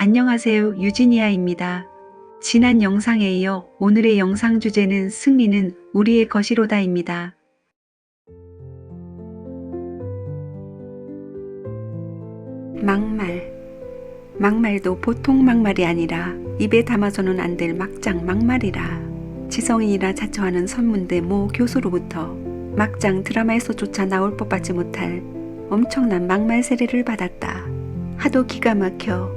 안녕하세요. 유지니아입니다. 지난 영상에 이어 오늘의 영상 주제는 승리는 우리의 것이로다입니다. 막말도 보통 막말이 아니라 입에 담아서는 안 될 막장 막말이라. 지성인이라 자처하는 선문대 모 교수로부터 막장 드라마에서조차 나올 법받지 못할 엄청난 막말 세례를 받았다. 하도 기가 막혀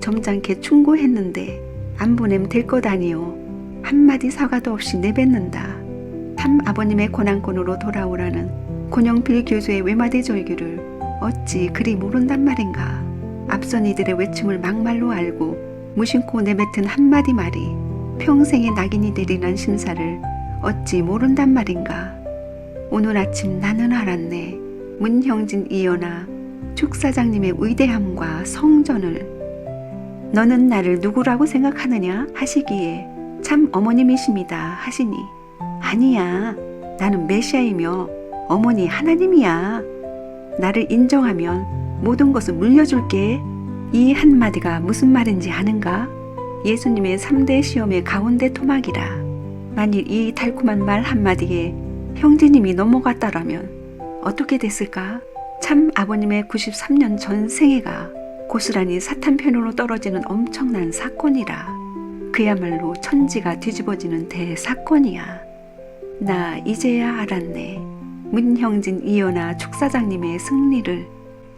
점잖게 충고했는데 안 보냄 될 것 아니오. 한마디 사과도 없이 내뱉는다. 탐 아버님의 권한권으로 돌아오라는 권영필 교수의 외마디 절규를 어찌 그리 모른단 말인가. 앞선 이들의 외침을 막말로 알고 무심코 내뱉은 한마디 말이 평생의 낙인이 되리란 심사를 어찌 모른단 말인가. 오늘 아침 나는 알았네. 문형진 이연아 축사장님의 위대함과 성전을. 너는 나를 누구라고 생각하느냐 하시기에 참 어머님이십니다 하시니, 아니야, 나는 메시아이며 어머니 하나님이야. 나를 인정하면 모든 것을 물려줄게. 이 한마디가 무슨 말인지 아는가? 예수님의 3대 시험의 가운데 토막이라. 만일 이 달콤한 말 한마디에 형제님이 넘어갔다라면 어떻게 됐을까? 참 아버님의 93년 전 생애가 고스란히 사탄 편으로 떨어지는 엄청난 사건이라. 그야말로 천지가 뒤집어지는 대사건이야. 나 이제야 알았네. 문형진 이연아 축사장님의 승리를.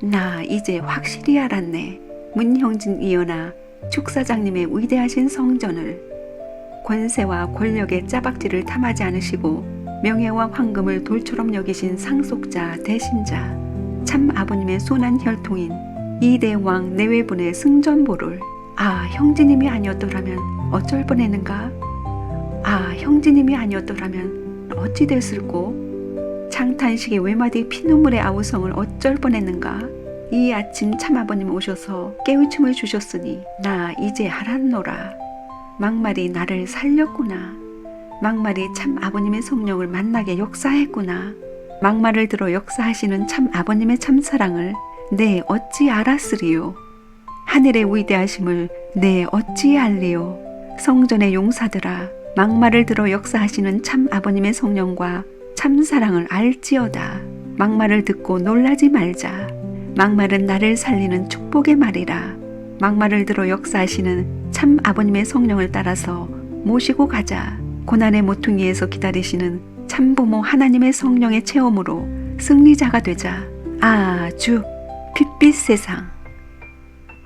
나 이제 확실히 알았네. 문형진 이연아 축사장님의 위대하신 성전을. 권세와 권력의 짜박지를 탐하지 않으시고 명예와 황금을 돌처럼 여기신 상속자 대신자 참 아버님의 순한 혈통인 이대왕 내외분의 승전보를. 아, 형제님이 아니었더라면 어쩔 뻔했는가? 아, 형제님이 아니었더라면 어찌 됐을꼬? 장탄식의 외마디 피눈물의 아우성을 어쩔 뻔했는가? 이 아침 참 아버님 오셔서 깨우침을 주셨으니 나 이제 알았노라. 막말이 나를 살렸구나. 막말이 참 아버님의 성령을 만나게 역사했구나. 막말을 들어 역사하시는 참 아버님의 참사랑을 내 어찌 알았으리요. 하늘의 위대하심을 내 어찌 알리요. 성전의 용사들아, 막말을 들어 역사하시는 참 아버님의 성령과 참사랑을 알지어다. 막말을 듣고 놀라지 말자. 막말은 나를 살리는 축복의 말이라. 막말을 들어 역사하시는 참 아버님의 성령을 따라서 모시고 가자. 고난의 모퉁이에서 기다리시는 참부모 하나님의 성령의 체험으로 승리자가 되자. 아, 주 핏빛 세상.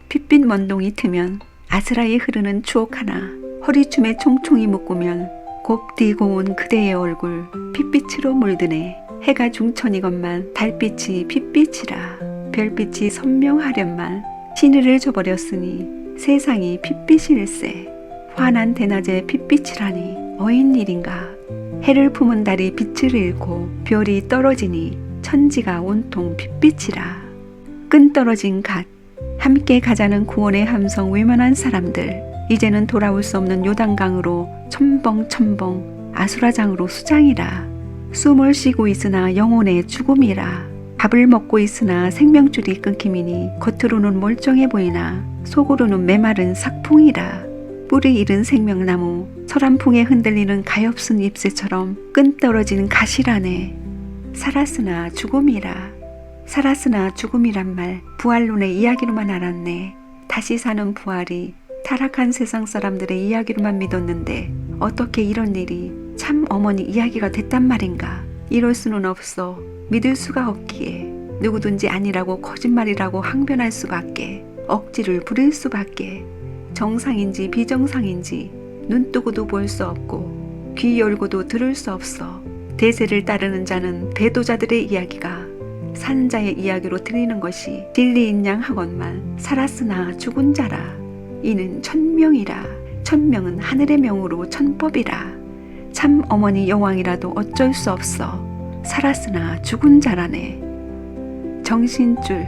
핏빛 먼동이 트면 아스라이 흐르는 추억 하나. 허리춤에 총총이 묶으면 곱디 고운 그대의 얼굴 핏빛으로 물드네. 해가 중천이건만 달빛이 핏빛이라. 별빛이 선명하련만 시늘을 줘버렸으니 세상이 핏빛일세. 환한 대낮에 핏빛이라니 어인 일인가. 해를 품은 달이 빛을 잃고 별이 떨어지니 천지가 온통 핏빛이라. 끈 떨어진 갓 함께 가자는 구원의 함성 외면한 사람들. 이제는 돌아올 수 없는 요단강으로 첨벙첨벙 아수라장으로 수장이라. 숨을 쉬고 있으나 영혼의 죽음이라. 밥을 먹고 있으나 생명줄이 끊김이니 겉으로는 멀쩡해 보이나 속으로는 메마른 삭풍이라. 뿌리 잃은 생명나무 서란풍에 흔들리는 가엾은 잎새처럼 끈 떨어진 가시라네. 살았으나 죽음이라. 살았으나 죽음이란 말 부활론의 이야기로만 알았네. 다시 사는 부활이 타락한 세상 사람들의 이야기로만 믿었는데 어떻게 이런 일이 참 어머니 이야기가 됐단 말인가. 이럴 수는 없어. 믿을 수가 없기에 누구든지 아니라고 거짓말이라고 항변할 수밖에, 억지를 부릴 수밖에. 정상인지 비정상인지 눈 뜨고도 볼 수 없고 귀 열고도 들을 수 없어. 대세를 따르는 자는 배도자들의 이야기가 산자의 이야기로 들리는 것이 진리인 양 하건만 살았으나 죽은 자라. 이는 천명이라. 천명은 하늘의 명으로 천법이라. 참 어머니 여왕이라도 어쩔 수 없어. 살았으나 죽은 자라네. 정신줄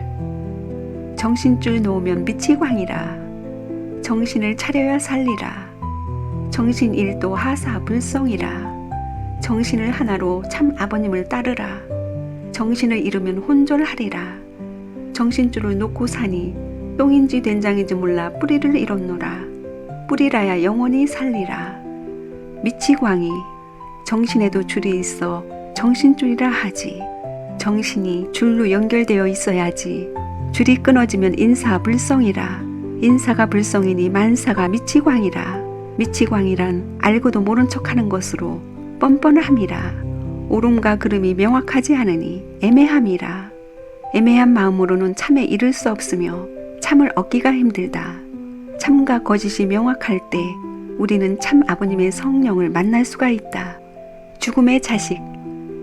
놓으면 빛이 광이라. 정신을 차려야 살리라. 정신 일도 하사 불성이라. 정신을 하나로 참 아버님을 따르라. 정신을 잃으면 혼졸하리라. 정신줄을 놓고 사니 똥인지 된장인지 몰라 뿌리를 잃었노라. 뿌리라야 영원히 살리라. 미치광이 정신에도 줄이 있어 정신줄이라 하지. 정신이 줄로 연결되어 있어야지. 줄이 끊어지면 인사불성이라. 인사가 불성이니 만사가 미치광이라. 미치광이란 알고도 모른 척하는 것으로 뻔뻔함이라. 옳음과 그름이 명확하지 않으니 애매함이라. 애매한 마음으로는 참에 이를 수 없으며 참을 얻기가 힘들다. 참과 거짓이 명확할 때 우리는 참 아버님의 성령을 만날 수가 있다. 죽음의 자식,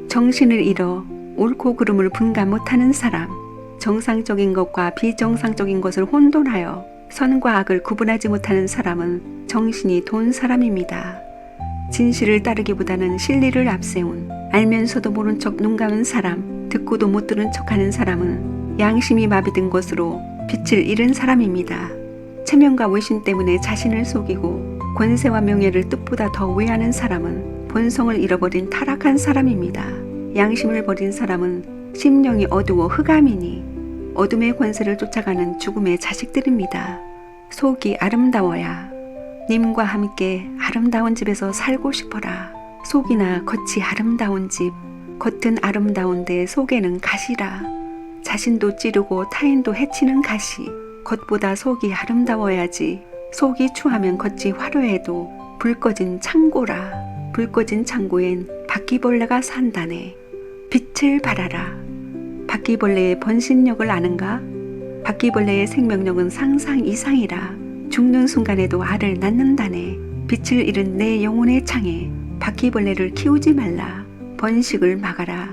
정신을 잃어 옳고 그름을 분간 못하는 사람, 정상적인 것과 비정상적인 것을 혼돈하여 선과 악을 구분하지 못하는 사람은 정신이 돈 사람입니다. 진실을 따르기보다는 진리를 앞세운 알면서도 모른 척 눈 감은 사람, 듣고도 못 들은 척하는 사람은 양심이 마비된 것으로 빛을 잃은 사람입니다. 체면과 외신 때문에 자신을 속이고 권세와 명예를 뜻보다 더 외하는 사람은 본성을 잃어버린 타락한 사람입니다. 양심을 버린 사람은 심령이 어두워 흑암이니 어둠의 권세를 쫓아가는 죽음의 자식들입니다. 속이 아름다워야 님과 함께 아름다운 집에서 살고 싶어라. 속이나 겉이 아름다운 집, 겉은 아름다운데 속에는 가시라. 자신도 찌르고 타인도 해치는 가시. 겉보다 속이 아름다워야지. 속이 추하면 겉이 화려해도 불 꺼진 창고라. 불 꺼진 창고엔 바퀴벌레가 산다네. 빛을 발하라. 바퀴벌레의 번식력을 아는가? 바퀴벌레의 생명력은 상상 이상이라. 죽는 순간에도 알을 낳는다네. 빛을 잃은 내 영혼의 창에 바퀴벌레를 키우지 말라. 번식을 막아라.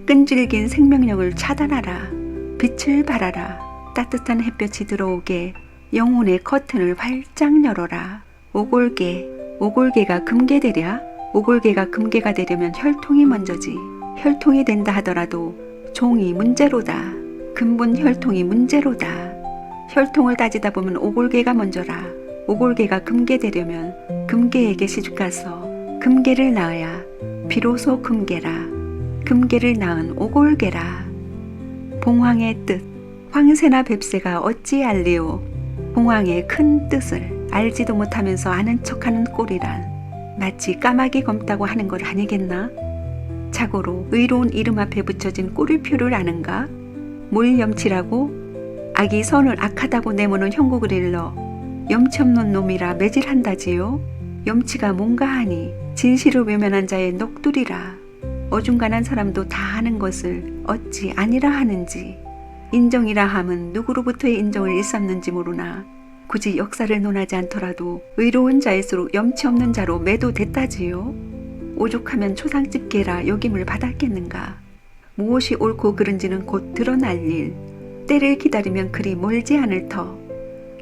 끈질긴 생명력을 차단하라. 빛을 발하라. 따뜻한 햇볕이 들어오게 영혼의 커튼을 활짝 열어라. 오골개가 금괴되랴? 오골개가 금괴가 되려면 혈통이 먼저지. 혈통이 된다 하더라도 종이 문제로다. 근본 혈통이 문제로다. 혈통을 따지다 보면 오골개가 먼저라. 오골개가 금괴되려면 금괴에게 시집가서 금괴를 낳아야 비로소 금괴라. 금괴를 낳은 오골개라. 봉황의 뜻. 황새나 뱁새가 어찌 알리오. 봉황의 큰 뜻을 알지도 못하면서 아는 척하는 꼴이란 마치 까마귀 검다고 하는 것 아니겠나? 자고로 의로운 이름 앞에 붙여진 꼬리표를 아는가? 뭘 염치라고? 악이 선을 악하다고 내모는 형국을 일러 염치 없는 놈이라 매질한다지요? 염치가 뭔가 하니 진실을 외면한 자의 녹두리라. 어중간한 사람도 다 아는 것을 어찌 아니라 하는지. 인정이라 함은 누구로부터의 인정을 일삼는지 모르나 굳이 역사를 논하지 않더라도 의로운 자일수록 염치 없는 자로 매도됐다지요. 오죽하면 초상집계라 역임을 받았겠는가. 무엇이 옳고 그른지는 곧 드러날 일. 때를 기다리면 그리 멀지 않을 터.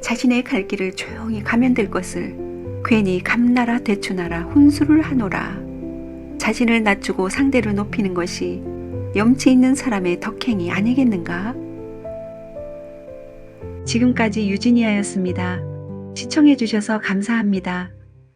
자신의 갈 길을 조용히 가면 될 것을 괜히 감나라 대추나라 훈수를 하노라. 자신을 낮추고 상대를 높이는 것이 염치 있는 사람의 덕행이 아니겠는가? 지금까지 유진이하였습니다. 시청해주셔서 감사합니다.